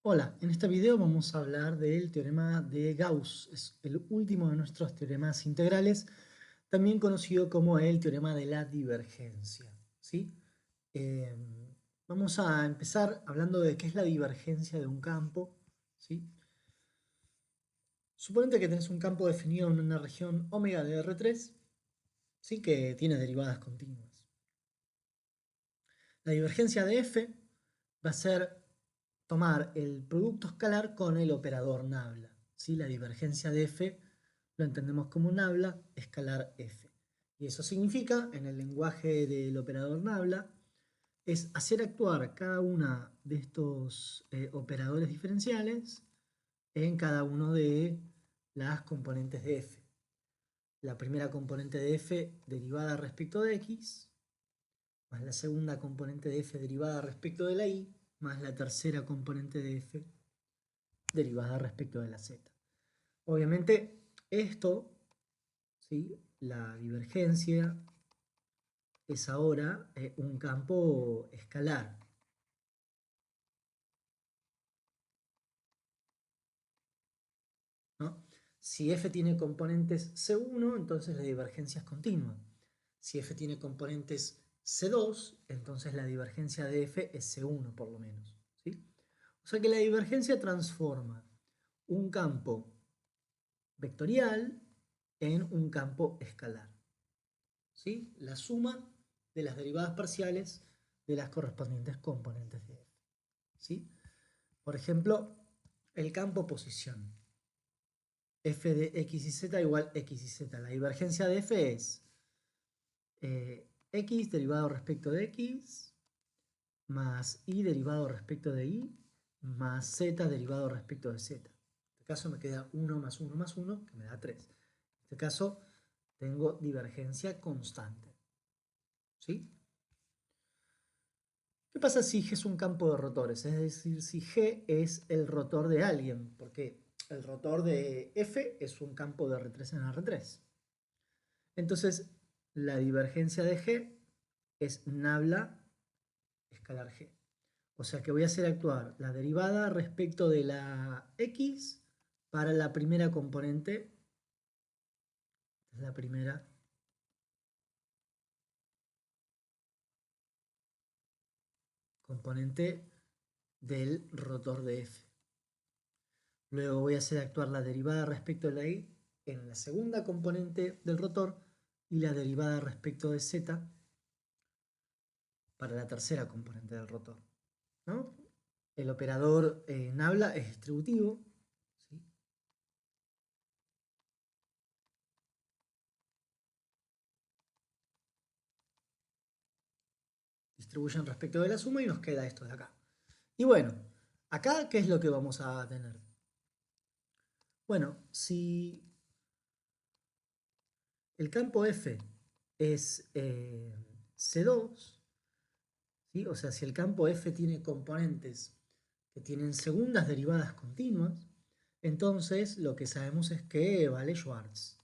Hola, en este video vamos a hablar del teorema de Gauss. Es el último de nuestros teoremas integrales, también conocido como el teorema de la divergencia. ¿Sí? Eh, Vamos a empezar hablando de qué es la divergencia de un campo. ¿Sí? Suponete que tenés un campo definido en una región omega de R3, ¿sí? Que tiene derivadas continuas. La divergencia de f va a ser tomar el producto escalar con el operador nabla. ¿Sí? La divergencia de f lo entendemos como nabla escalar f. Y eso significa, en el lenguaje del operador nabla, es hacer actuar cada una de estos operadores diferenciales en cada uno de las componentes de f. La primera componente de f derivada respecto de x, más la segunda componente de f derivada respecto de la y, más la tercera componente de f derivada respecto de la z. Obviamente esto, ¿sí? La divergencia es ahora un campo escalar. ¿No? Si f tiene componentes C1, entonces la divergencia es continua. Si f tiene componentes C2, entonces la divergencia de f es C1 por lo menos. ¿Sí? O sea que la divergencia transforma un campo vectorial en un campo escalar. ¿Sí? La suma de las derivadas parciales de las correspondientes componentes de f. ¿Sí? Por ejemplo, el campo posición. F de x y z igual x y z. La divergencia de f es x derivado respecto de x más y derivado respecto de y más z derivado respecto de z. En este caso me queda 1 más 1 más 1, que me da 3. En este caso tengo divergencia constante. ¿Sí? ¿Qué pasa si G es un campo de rotores? Es decir, si G es el rotor de alguien, porque el rotor de F es un campo de R3 en R3. Entonces, la divergencia de G es nabla escalar G. O sea que voy a hacer actuar la derivada respecto de la X para la primera componente. Es la primera componente del rotor de F. Luego voy a hacer actuar la derivada respecto de la Y en la segunda componente del rotor y la derivada respecto de Z para la tercera componente del rotor. ¿No? El operador nabla es distributivo. ¿Sí? Distribuyen respecto de la suma y nos queda esto de acá. Y bueno, acá, ¿qué es lo que vamos a tener? Bueno, si el campo F es C2, ¿sí? O sea, si el campo F tiene componentes que tienen segundas derivadas continuas, entonces lo que sabemos es que vale Schwarz.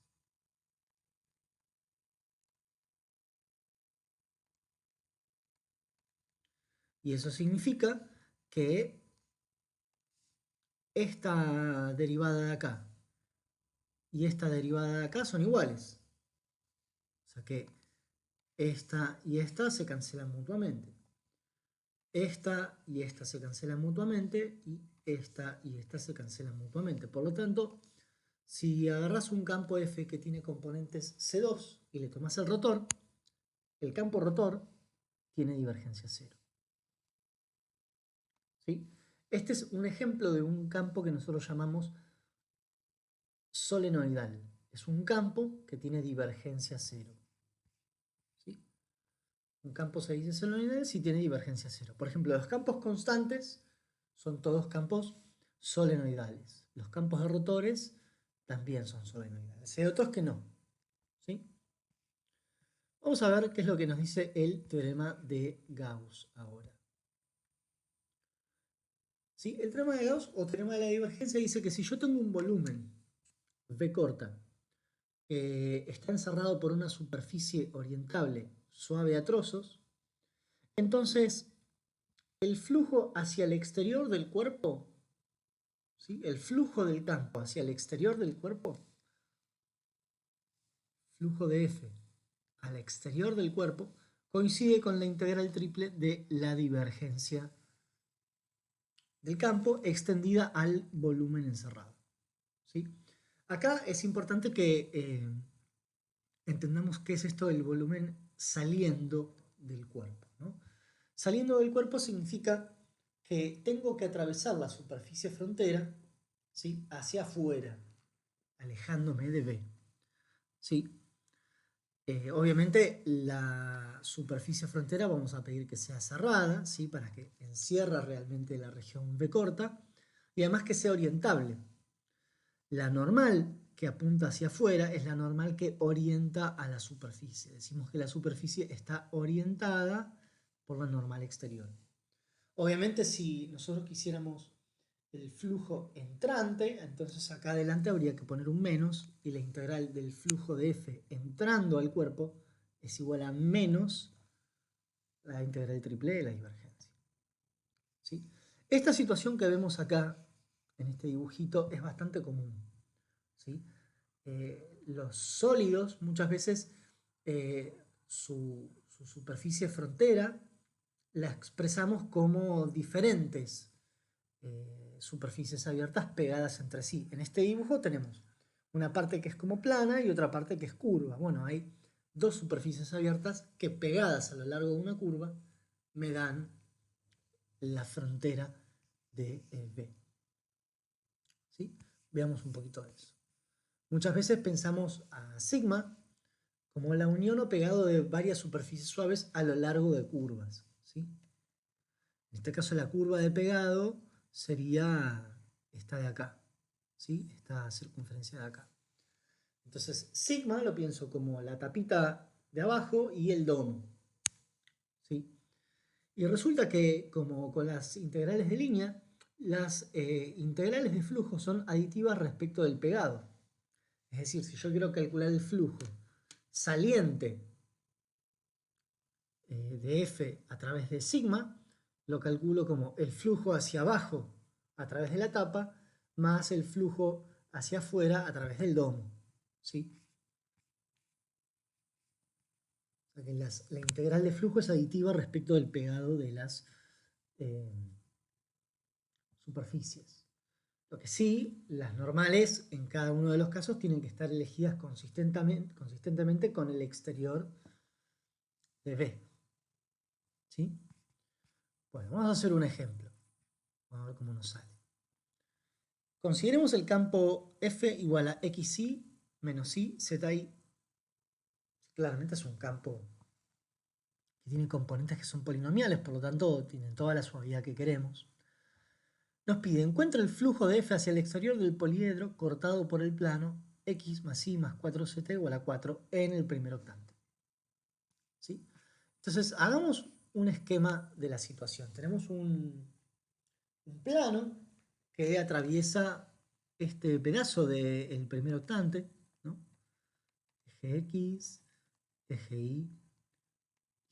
Y eso significa que esta derivada de acá y esta derivada de acá son iguales. O sea que esta y esta se cancelan mutuamente. Esta y esta se cancelan mutuamente y esta se cancelan mutuamente. Por lo tanto, si agarras un campo F que tiene componentes C2 y le tomas el rotor, el campo rotor tiene divergencia cero. ¿Sí? Este es un ejemplo de un campo que nosotros llamamos solenoidal. Es un campo que tiene divergencia cero. ¿Sí? Un campo se dice solenoidal si tiene divergencia cero. Por ejemplo, los campos constantes son todos campos solenoidales. Los campos de rotores también son solenoidales. Hay otros que no. ¿Sí? Vamos a ver qué es lo que nos dice el teorema de Gauss ahora. ¿Sí? El teorema de Gauss o teorema de la divergencia dice que si yo tengo un volumen V corta que está encerrado por una superficie orientable suave a trozos, entonces el flujo hacia el exterior del cuerpo ¿sí? El flujo del campo hacia el exterior del cuerpo, flujo de F al exterior del cuerpo, coincide con la integral triple de la divergencia del campo extendida al volumen encerrado, ¿sí? Acá es importante que entendamos qué es esto del volumen saliendo del cuerpo, ¿no? Saliendo del cuerpo significa que tengo que atravesar la superficie frontera, ¿sí? Hacia afuera, alejándome de B, ¿sí? Obviamente la superficie frontera vamos a pedir que sea cerrada, ¿sí? Para que encierre realmente la región B corta y además que sea orientable. La normal que apunta hacia afuera es la normal que orienta a la superficie. Decimos que la superficie está orientada por la normal exterior. Obviamente si nosotros quisiéramos el flujo entrante, entonces acá adelante habría que poner un menos y la integral del flujo de F entrando al cuerpo es igual a menos la integral triple de la divergencia, ¿sí? Esta situación que vemos acá en este dibujito es bastante común, ¿sí? Los sólidos muchas veces su superficie frontera la expresamos como diferentes superficies abiertas pegadas entre sí. En este dibujo tenemos una parte que es como plana y otra parte que es curva. Bueno, hay dos superficies abiertas que pegadas a lo largo de una curva me dan la frontera de B, ¿sí? Veamos un poquito de eso. Muchas veces pensamos a sigma como la unión o pegado de varias superficies suaves a lo largo de curvas, ¿sí? En este caso la curva de pegado sería esta de acá, ¿sí? Esta circunferencia de acá. Entonces sigma lo pienso como la tapita de abajo y el domo, ¿sí? Y resulta que como con las integrales de línea, las integrales de flujo son aditivas respecto del pegado. Es decir, si yo quiero calcular el flujo saliente de F a través de sigma, lo calculo como el flujo hacia abajo a través de la tapa más el flujo hacia afuera a través del domo, ¿sí? O sea que la integral de flujo es aditiva respecto del pegado de las eh, superficies. Lo que sí, las normales en cada uno de los casos tienen que estar elegidas consistentemente con el exterior de B, ¿sí? Bueno, vamos a hacer un ejemplo. Vamos a ver cómo nos sale. Consideremos el campo F igual a xi menos i zi. Claramente es un campo que tiene componentes que son polinomiales, por lo tanto tienen toda la suavidad que queremos. Nos pide, encuentra el flujo de F hacia el exterior del poliedro cortado por el plano x más i más 4z igual a 4 en el primer octante, ¿sí? Entonces, hagamos un esquema de la situación. Tenemos un plano que atraviesa este pedazo del primer octante, ¿no? Eje X, eje Y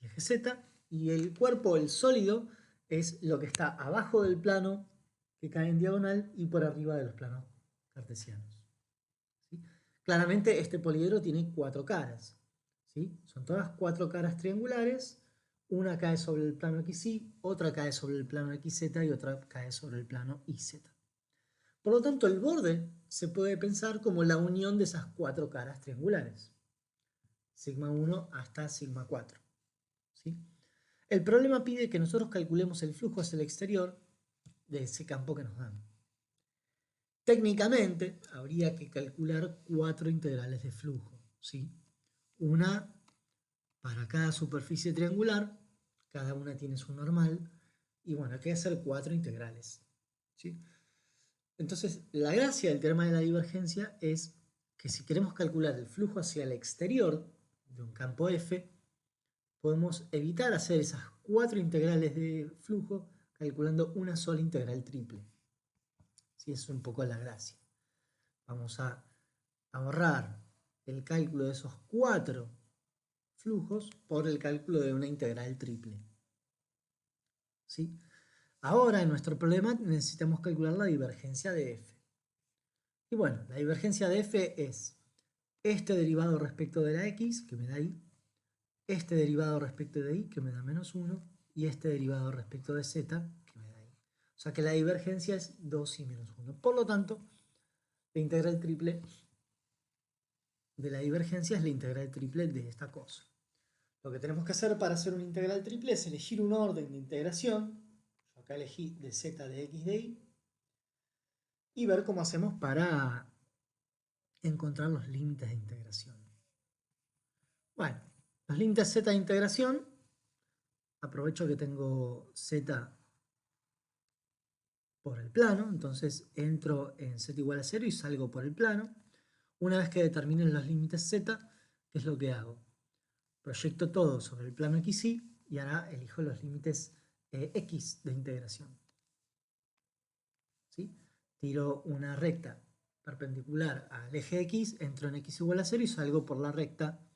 y eje Z, y el cuerpo, el sólido, es lo que está abajo del plano que cae en diagonal y por arriba de los planos cartesianos, ¿sí? Claramente este poliedro tiene cuatro caras, ¿sí? Son todas cuatro caras triangulares, una cae sobre el plano XY, otra cae sobre el plano XZ y otra cae sobre el plano YZ. Por lo tanto, el borde se puede pensar como la unión de esas cuatro caras triangulares, sigma 1 hasta sigma 4, ¿sí? El problema pide que nosotros calculemos el flujo hacia el exterior de ese campo que nos dan. Técnicamente, habría que calcular cuatro integrales de flujo, ¿sí? Una para cada superficie triangular, cada una tiene su normal, y bueno, hay que hacer cuatro integrales, ¿sí? Entonces, la gracia del teorema de la divergencia es que si queremos calcular el flujo hacia el exterior de un campo F, podemos evitar hacer esas cuatro integrales de flujo calculando una sola integral triple. ¿Sí? Es un poco la gracia. Vamos a ahorrar el cálculo de esos cuatro flujos por el cálculo de una integral triple, ¿sí? Ahora en nuestro problema necesitamos calcular la divergencia de f. Y bueno, la divergencia de f es este derivado respecto de la x, que me da y, este derivado respecto de y, que me da menos 1, y este derivado respecto de z, que me da y. O sea que la divergencia es 2 y menos 1. Por lo tanto, la integral triple de la divergencia es la integral triple de esta cosa. Lo que tenemos que hacer para hacer una integral triple es elegir un orden de integración. Yo acá elegí de z de x de y. Y ver cómo hacemos para encontrar los límites de integración. Bueno, los límites z de integración, aprovecho que tengo z por el plano, entonces entro en z igual a 0 y salgo por el plano. Una vez que determinen los límites z, ¿qué es lo que hago? Proyecto todo sobre el plano xy y ahora elijo los límites x de integración. ¿Sí? Tiro una recta perpendicular al eje x, entro en x igual a 0 y salgo por la recta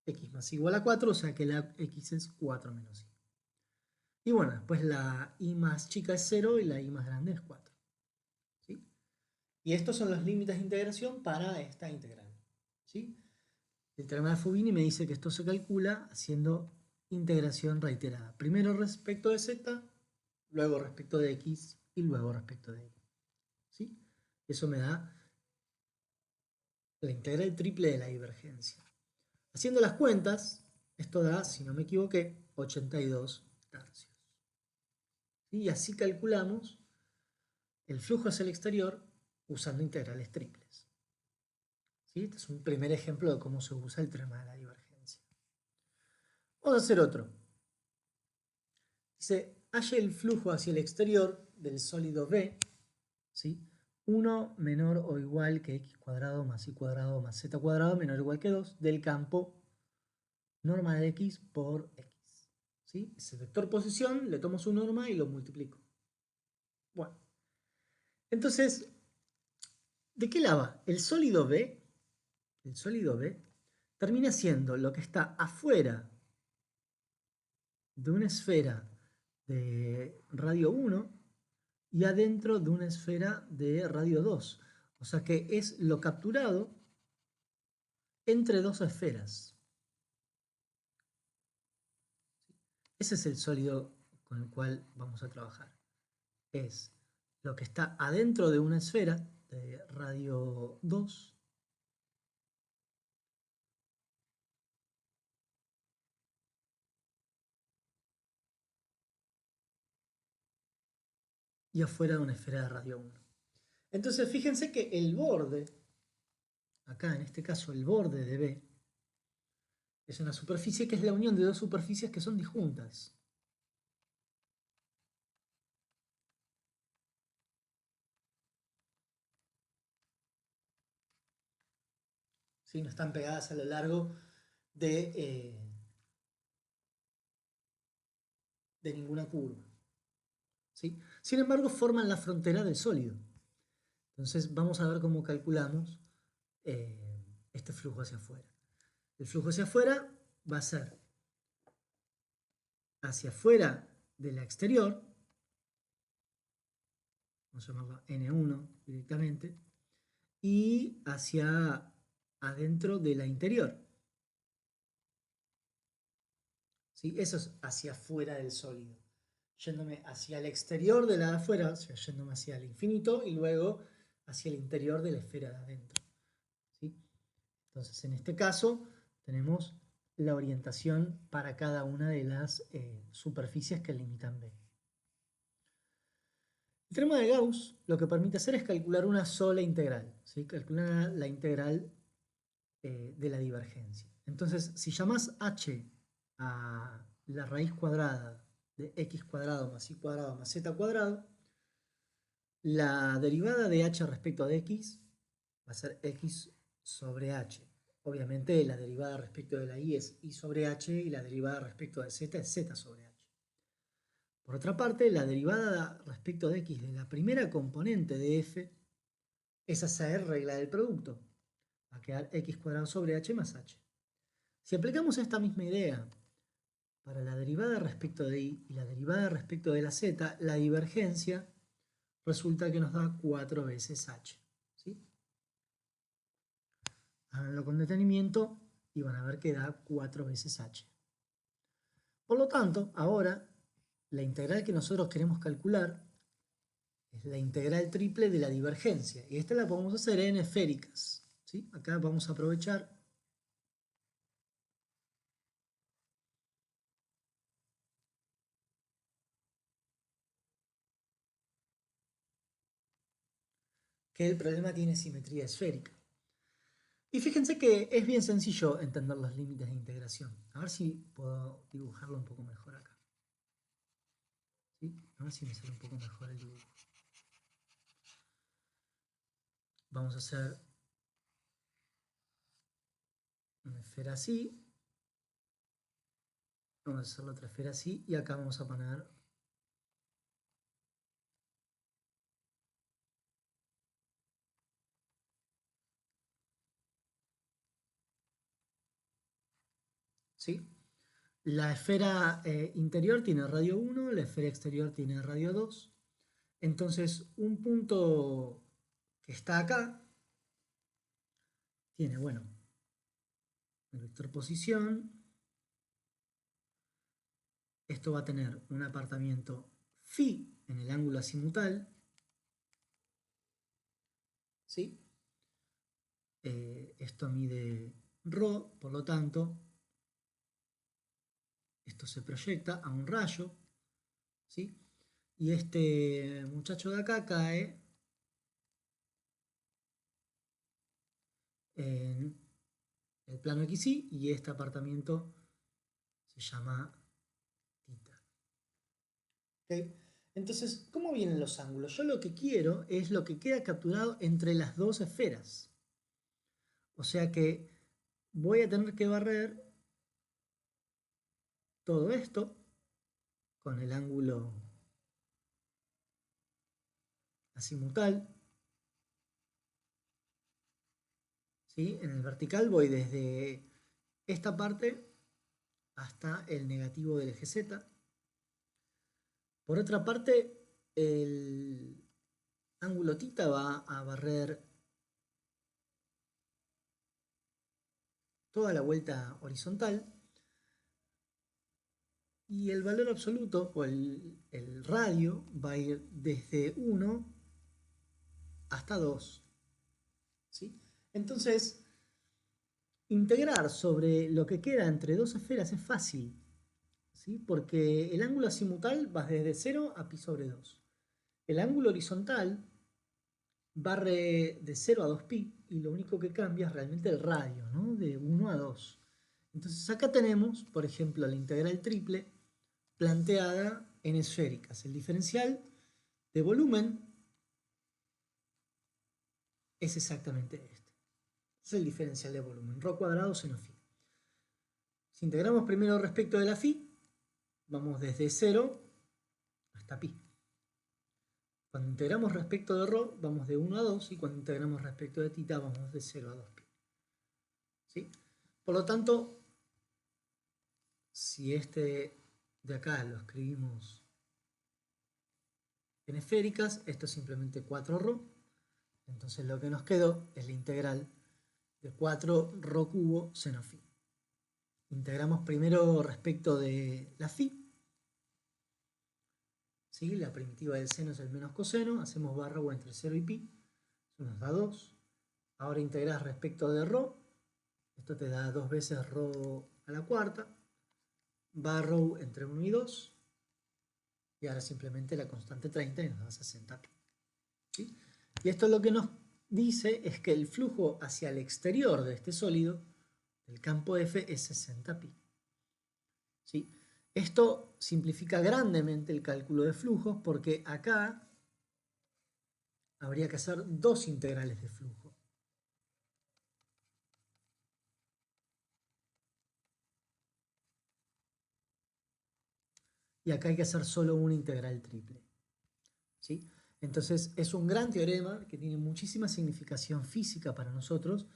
x más igual a 4, o sea que la x es 4 menos y. Y bueno, después la y más chica es 0 y la y más grande es 4. ¿Sí? Y estos son los límites de integración para esta integral. ¿Sí? El teorema de Fubini me dice que esto se calcula haciendo integración reiterada. Primero respecto de z, luego respecto de x y luego respecto de y. ¿Sí? Eso me da la integral triple de la divergencia. Haciendo las cuentas, esto da, si no me equivoqué, 82 tercios. ¿Sí? Y así calculamos el flujo hacia el exterior usando integrales triples. ¿Sí? Este es un primer ejemplo de cómo se usa el teorema de la divergencia. Vamos a hacer otro. Dice, halle el flujo hacia el exterior del sólido B, ¿sí? 1 menor o igual que x cuadrado más y cuadrado más z cuadrado menor o igual que 2 del campo norma de x por x. ¿Sí? Ese vector posición, le tomo su norma y lo multiplico. Bueno, entonces, ¿de qué lado va? El sólido B termina siendo lo que está afuera de una esfera de radio 1 y adentro de una esfera de radio 2. O sea que es lo capturado entre dos esferas. Ese es el sólido con el cual vamos a trabajar. Es lo que está adentro de una esfera de radio 2 y afuera de una esfera de radio 1. Entonces fíjense que el borde, acá en este caso el borde de B, es una superficie que es la unión de dos superficies que son disjuntas. ¿Sí? No están pegadas a lo largo de ninguna curva. ¿Sí? Sin embargo, forman la frontera del sólido. Entonces vamos a ver cómo calculamos este flujo hacia afuera. El flujo hacia afuera va a ser hacia afuera de la exterior, vamos a llamarlo N1 directamente, y hacia adentro de la interior. ¿Sí? Eso es hacia afuera del sólido. Yéndome hacia el exterior de la de afuera, o sea, yéndome hacia el infinito y luego hacia el interior de la esfera de adentro. ¿Sí? Entonces, en este caso, tenemos la orientación para cada una de las superficies que limitan B. El teorema de Gauss lo que permite hacer es calcular una sola integral, ¿sí? Calcular la integral de la divergencia. Entonces, si llamas h a la raíz cuadrada de x cuadrado más y cuadrado más z cuadrado, la derivada de h respecto de x va a ser x sobre h. Obviamente la derivada respecto de la y es y sobre h y la derivada respecto de z es z sobre h. Por otra parte, la derivada respecto de x de la primera componente de f es hacer regla del producto. Va a quedar x cuadrado sobre h más h. Si aplicamos esta misma idea para la derivada respecto de y la derivada respecto de la z, la divergencia resulta que nos da 4 veces h. ¿Sí? Háganlo con detenimiento y van a ver que da 4 veces h. Por lo tanto, ahora la integral que nosotros queremos calcular es la integral triple de la divergencia. Y esta la podemos hacer en esféricas. ¿Sí? Acá vamos a aprovechar que el problema tiene simetría esférica. Y fíjense que es bien sencillo entender los límites de integración. A ver si puedo dibujarlo un poco mejor acá. ¿Sí? A ver si me sale un poco mejor el dibujo. Vamos a hacer una esfera así. Vamos a hacer la otra esfera así. Y acá vamos a poner ¿sí? La esfera interior tiene radio 1, la esfera exterior tiene radio 2. Entonces, un punto que está acá tiene, bueno, el vector posición. Esto va a tener un apartamiento phi en el ángulo azimutal. ¿Sí? Esto mide ρ, por lo tanto, esto se proyecta a un rayo. ¿Sí? Y este muchacho de acá cae en el plano XY y este apartamiento se llama θ. ¿Okay? Entonces, ¿cómo vienen los ángulos? Yo lo que quiero es lo que queda capturado entre las dos esferas. O sea que voy a tener que barrer todo esto con el ángulo azimutal. ¿Sí? En el vertical voy desde esta parte hasta el negativo del eje Z. Por otra parte, el ángulo θ va a barrer toda la vuelta horizontal. Y el valor absoluto, o el radio, va a ir desde 1 hasta 2. ¿Sí? Entonces, integrar sobre lo que queda entre dos esferas es fácil. ¿Sí? Porque el ángulo azimutal va desde 0 a pi sobre 2. El ángulo horizontal barre de 0 a 2pi y lo único que cambia es realmente el radio, ¿no? De 1 a 2. Entonces acá tenemos, por ejemplo, la integral triple planteada en esféricas. El diferencial de volumen es exactamente este. Es el diferencial de volumen, ρ cuadrado seno phi. Si integramos primero respecto de la phi, vamos desde 0 hasta pi. Cuando integramos respecto de ρ, vamos de 1 a 2, y cuando integramos respecto de θ, vamos de 0 a 2pi. ¿Sí? Por lo tanto, si este de acá lo escribimos en esféricas, esto es simplemente 4ρ. Entonces lo que nos quedó es la integral de 4ρ cubo seno phi. Integramos primero respecto de la phi. ¿Sí? La primitiva del seno es el menos coseno. Hacemos barra o entre 0 y pi. Eso nos da 2. Ahora integrás respecto de ρ. Esto te da 2 veces ρ a la cuarta. Barra entre 1 y 2. Y ahora simplemente la constante 30 y nos da 60 pi. ¿Sí? Y esto lo que nos dice es que el flujo hacia el exterior de este sólido, el campo F, es 60 pi. ¿Sí? Esto simplifica grandemente el cálculo de flujos porque acá habría que hacer dos integrales de flujo. Y acá hay que hacer solo una integral triple. ¿Sí? Entonces es un gran teorema que tiene muchísima significación física para nosotros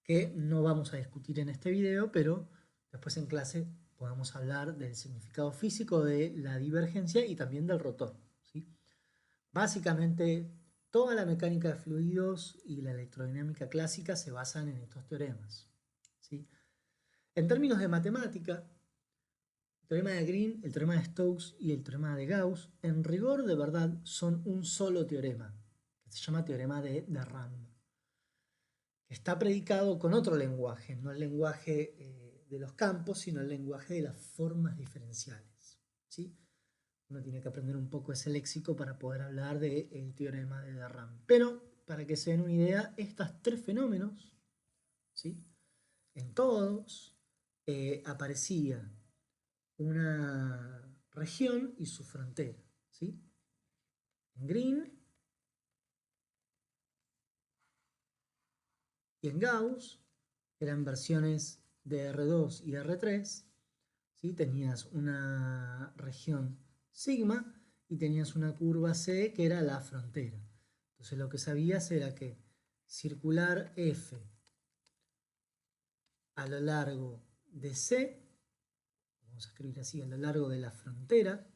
que no vamos a discutir en este video, pero después en clase podamos hablar del significado físico de la divergencia y también del rotor, ¿sí? Básicamente, toda la mecánica de fluidos y la electrodinámica clásica se basan en estos teoremas, ¿sí? En términos de matemática, el teorema de Green, el teorema de Stokes y el teorema de Gauss, en rigor de verdad, son un solo teorema, que se llama teorema de Rand. Está predicado con otro lenguaje, no el lenguaje de los campos, sino el lenguaje de las formas diferenciales, ¿sí? Uno tiene que aprender un poco ese léxico para poder hablar del teorema de Rand. Pero, para que se den una idea, estos tres fenómenos, ¿sí? En todos aparecía una región y su frontera, ¿sí? En Green y en Gauss eran versiones de R2 y R3, ¿sí? Tenías una región sigma y tenías una curva C que era la frontera. Entonces lo que sabías era que circular F a lo largo de C, vamos a escribir así, a lo largo de la frontera,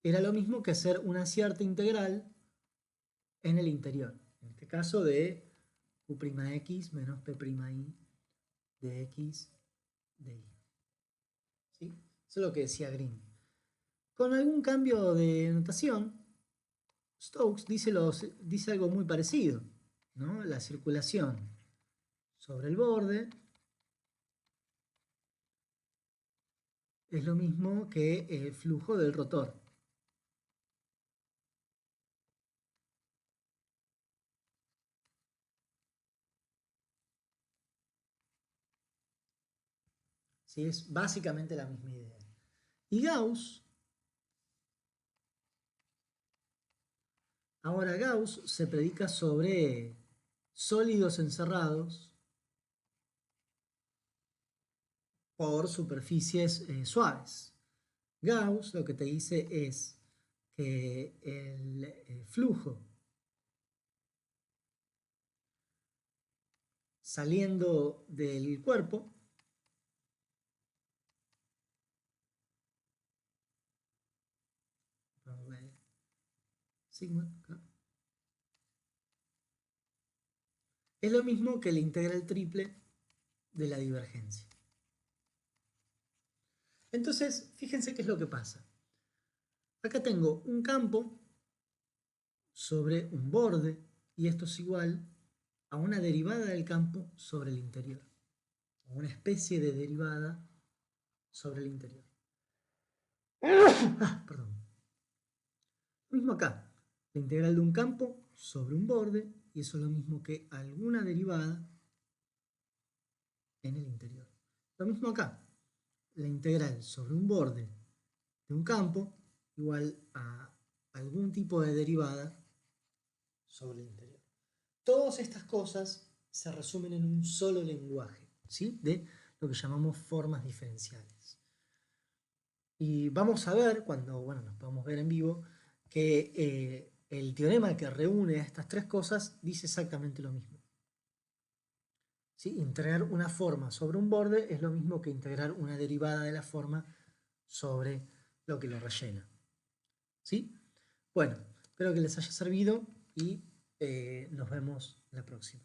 era lo mismo que hacer una cierta integral en el interior. En este caso de Q'x menos P'I de X de Y. ¿Sí? Eso es lo que decía Green. Con algún cambio de notación, Stokes dice algo muy parecido, ¿no? La circulación sobre el borde es lo mismo que el flujo del rotor. ¿Sí? Es básicamente la misma idea. Y Gauss, ahora Gauss se predica sobre sólidos encerrados por superficies suaves. Gauss lo que te dice es que el flujo saliendo del cuerpo sigma acá, es lo mismo que la integral triple de la divergencia. Entonces, fíjense qué es lo que pasa. Acá tengo un campo sobre un borde y esto es igual a una derivada del campo sobre el interior, o una especie de derivada sobre el interior. Perdón. Lo mismo acá, la integral de un campo sobre un borde y eso es lo mismo que alguna derivada en el interior. Lo mismo acá, la integral sobre un borde de un campo igual a algún tipo de derivada sobre el interior. Todas estas cosas se resumen en un solo lenguaje, ¿sí? De lo que llamamos formas diferenciales. Y vamos a ver, cuando nos podamos ver en vivo, que el teorema que reúne a estas tres cosas dice exactamente lo mismo. ¿Sí? Integrar una forma sobre un borde es lo mismo que integrar una derivada de la forma sobre lo que lo rellena. ¿Sí? Bueno, espero que les haya servido y nos vemos la próxima.